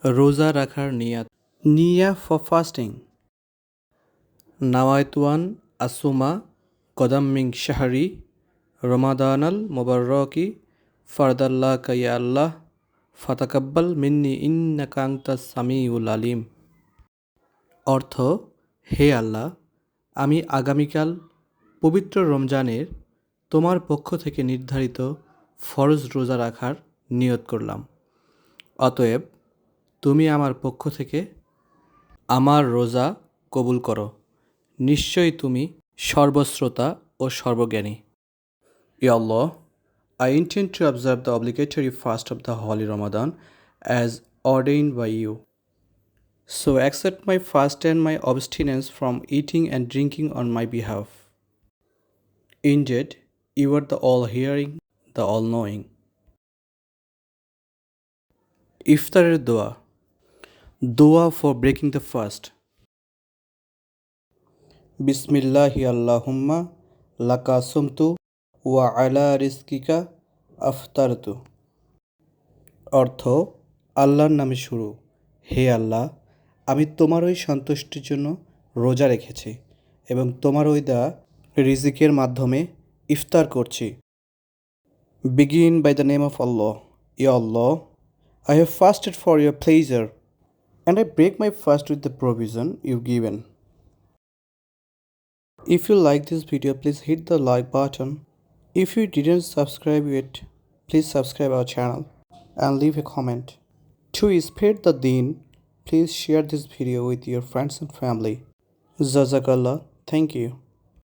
রোজা রাখার নিয়াত। Niyyah for fasting. নাওয়াইতুয়ান আসুমা কদাম মিং শাহরি রমাদানাল মুবাররকি ফারদাল্লাকা ইয়া আল্লাহ ফাতাকাব্বাল মিন্নি ইন্নাকা আনতাস সামিউল আলিম। অর্থ, হে আল্লাহ, আমি আগামীকাল পবিত্র রমজানের তোমার পক্ষ থেকে নির্ধারিত ফরজ রোজা রাখার নিয়ত করলাম। অতএব তুমি আমার পক্ষ থেকে আমার রোজা কবুল করো। নিশ্চয়ই তুমি সর্বশ্রোতা ও সর্বজ্ঞানী। Ya Allah, I intend to observe the obligatory fast of the Holy Ramadan as ordained by you. So accept my fast and my abstinence from eating and drinking on my behalf. Indeed, you are the all-hearing, the all-knowing. ইফতারের দোয়া। দোয়া for breaking the fast. বিসমিল্লাহি আল্লাহুম্মা লাকা সুমতু ওয়া আলা রিজকিকা আফতারতু। অর্থ, আল্লাহর নামে শুরু। হে আল্লাহ, আমি তোমারই সন্তুষ্টির জন্য রোজা রেখেছি এবং তোমারই দেয়া রিজিকের মাধ্যমে ইফতার করছি। Begin by the name of Allah. Ya Allah, I have fasted for your pleasure, and I break my fast with the provision you've given. If you like this video, please hit the like button. If you didn't subscribe yet, please subscribe our channel and leave a comment. To spread the deen, please share this video with your friends and family. Jazakallah. Thank you.